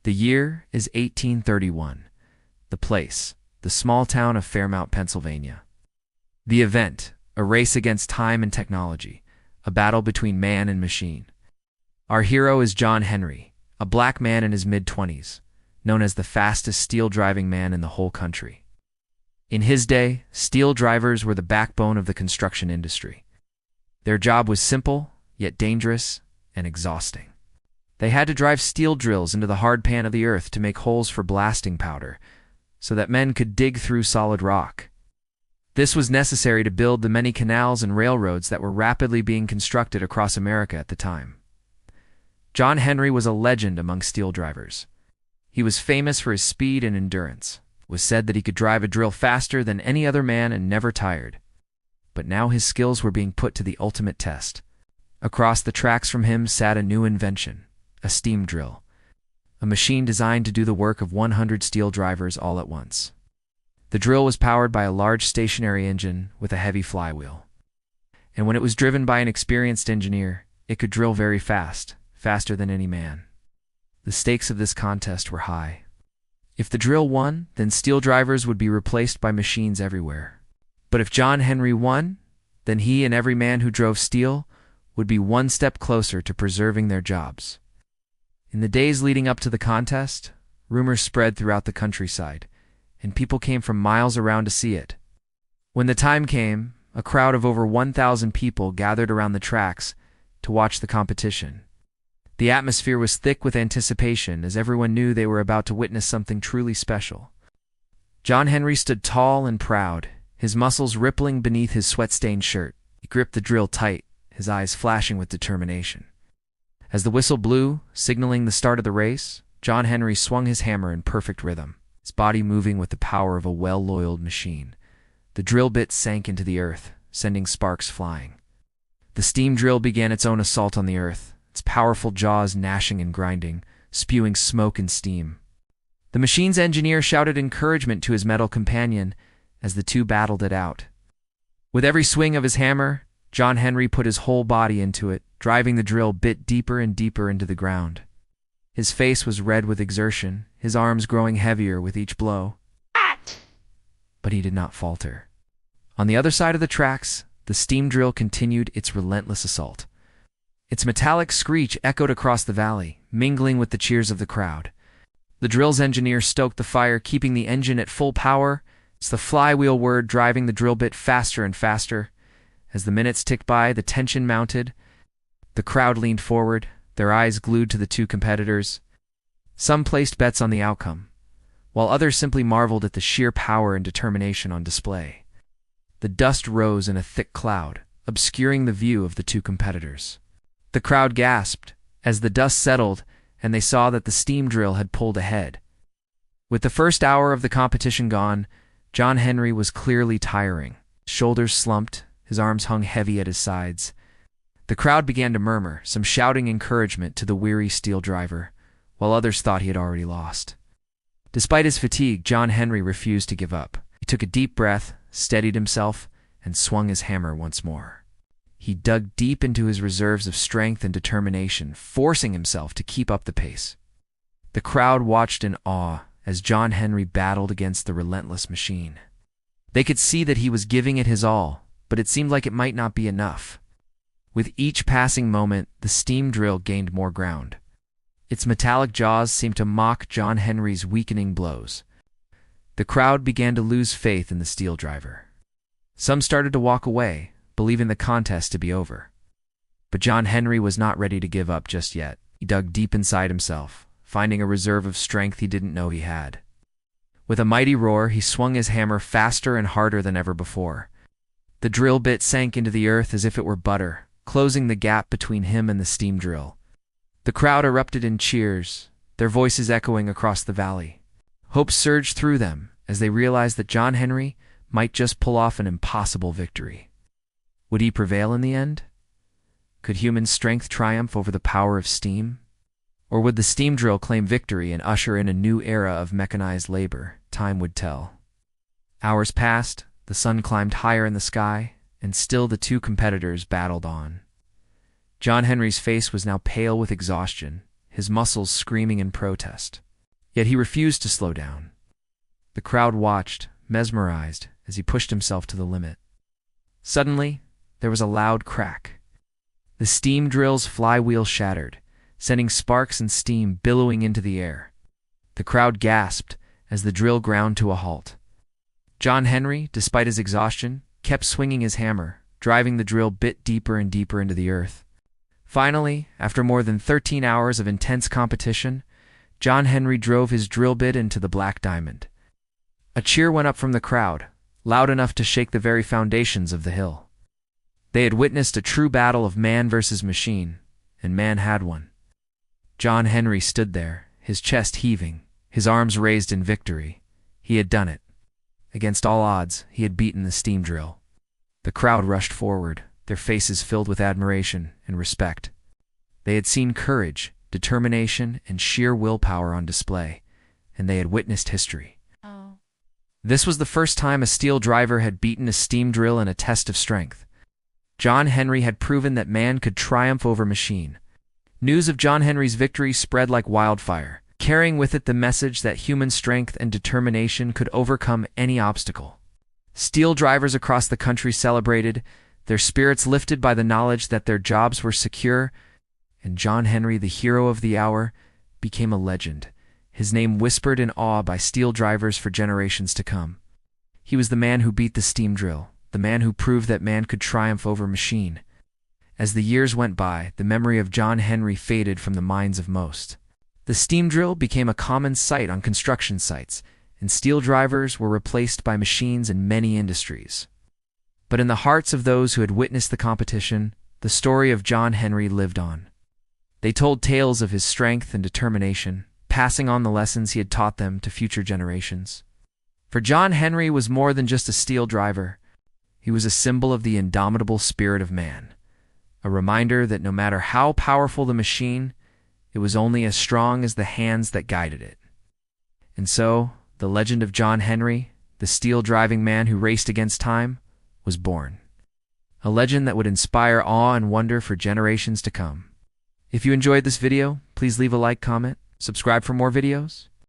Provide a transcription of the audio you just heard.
The year is 1831. The place, the small town of Fairmount, Pennsylvania. The event, a race against time and technology, a battle between man and machine. Our hero is John Henry, a black man in his mid-20s, known as the fastest steel-driving man in the whole country. In his day, steel drivers were the backbone of the construction industry. Their job was simple, yet dangerous and exhausting. They had to drive steel drills into the hard pan of the earth to make holes for blasting powder, so that men could dig through solid rock. This was necessary to build the many canals and railroads that were rapidly being constructed across America at the time. John Henry was a legend among steel drivers. He was famous for his speed and endurance. It was said that he could drive a drill faster than any other man and never tired. But now his skills were being put to the ultimate test. Across the tracks from him sat a new invention, a steam drill, a machine designed to do the work of 100 steel drivers all at once. The drill was powered by a large stationary engine with a heavy flywheel. And when it was driven by an experienced engineer, it could drill very fast, faster than any man. The stakes of this contest were high. If the drill won, then steel drivers would be replaced by machines everywhere. But if John Henry won, then he and every man who drove steel would be one step closer to preserving their jobs. In the days leading up to the contest, rumors spread throughout the countryside, and people came from miles around to see it. When the time came, a crowd of over 1,000 people gathered around the tracks to watch the competition. The atmosphere was thick with anticipation as everyone knew they were about to witness something truly special. John Henry stood tall and proud, his muscles rippling beneath his sweat-stained shirt. He gripped the drill tight, his eyes flashing with determination. As the whistle blew, signaling the start of the race, John Henry swung his hammer in perfect rhythm, his body moving with the power of a well-oiled machine. The drill bit sank into the earth, sending sparks flying. The steam drill began its own assault on the earth, its powerful jaws gnashing and grinding, spewing smoke and steam. The machine's engineer shouted encouragement to his metal companion as the two battled it out. With every swing of his hammer, John Henry put his whole body into it, driving the drill bit deeper and deeper into the ground. His face was red with exertion, his arms growing heavier with each blow. But he did not falter. On the other side of the tracks, the steam drill continued its relentless assault. Its metallic screech echoed across the valley, mingling with the cheers of the crowd. The drill's engineer stoked the fire, keeping the engine at full power. It's the flywheel whirred, driving the drill bit faster and faster. As the minutes ticked by, the tension mounted. The crowd leaned forward, their eyes glued to the two competitors. Some placed bets on the outcome, while others simply marveled at the sheer power and determination on display. The dust rose in a thick cloud, obscuring the view of the two competitors. The crowd gasped as the dust settled and they saw that the steam drill had pulled ahead. With the first hour of the competition gone, John Henry was clearly tiring. His shoulders slumped, his arms hung heavy at his sides. The crowd began to murmur, some shouting encouragement to the weary steel driver, while others thought he had already lost. Despite his fatigue, John Henry refused to give up. He took a deep breath, steadied himself, and swung his hammer once more. He dug deep into his reserves of strength and determination, forcing himself to keep up the pace. The crowd watched in awe as John Henry battled against the relentless machine. They could see that he was giving it his all, but it seemed like it might not be enough. With each passing moment, the steam drill gained more ground. Its metallic jaws seemed to mock John Henry's weakening blows. The crowd began to lose faith in the steel driver. Some started to walk away, believing the contest to be over. But John Henry was not ready to give up just yet. He dug deep inside himself, finding a reserve of strength he didn't know he had. With a mighty roar, he swung his hammer faster and harder than ever before. The drill bit sank into the earth as if it were butter, closing the gap between him and the steam drill. The crowd erupted in cheers, their voices echoing across the valley. Hope surged through them as they realized that John Henry might just pull off an impossible victory. Would he prevail in the end? Could human strength triumph over the power of steam? Or would the steam drill claim victory and usher in a new era of mechanized labor? Time would tell. Hours passed, the sun climbed higher in the sky, and still the two competitors battled on. John Henry's face was now pale with exhaustion, his muscles screaming in protest. Yet he refused to slow down. The crowd watched, mesmerized, as he pushed himself to the limit. Suddenly, there was a loud crack. The steam drill's flywheel shattered, sending sparks and steam billowing into the air. The crowd gasped as the drill ground to a halt. John Henry, despite his exhaustion, kept swinging his hammer, driving the drill bit deeper and deeper into the earth. Finally, after more than 13 hours of intense competition, John Henry drove his drill bit into the black diamond. A cheer went up from the crowd, loud enough to shake the very foundations of the hill. They had witnessed a true battle of man versus machine, and man had won. John Henry stood there, his chest heaving, his arms raised in victory. He had done it. Against all odds, he had beaten the steam drill. The crowd rushed forward, their faces filled with admiration and respect. They had seen courage, determination, and sheer willpower on display, and they had witnessed history. This was the first time a steel driver had beaten a steam drill in a test of strength. John Henry had proven that man could triumph over machine. News of John Henry's victory spread like wildfire, carrying with it the message that human strength and determination could overcome any obstacle. Steel drivers across the country celebrated, their spirits lifted by the knowledge that their jobs were secure, and John Henry, the hero of the hour, became a legend, his name whispered in awe by steel drivers for generations to come. He was the man who beat the steam drill, the man who proved that man could triumph over machine. As the years went by, the memory of John Henry faded from the minds of most. The steam drill became a common sight on construction sites, and steel drivers were replaced by machines in many industries. But in the hearts of those who had witnessed the competition, the story of John Henry lived on. They told tales of his strength and determination, passing on the lessons he had taught them to future generations. For John Henry was more than just a steel driver. He was a symbol of the indomitable spirit of man, a reminder that no matter how powerful the machine, it was only as strong as the hands that guided it. And so, the legend of John Henry, the steel-driving man who raced against time, was born. A legend that would inspire awe and wonder for generations to come. If you enjoyed this video, please leave a like, comment, subscribe for more videos.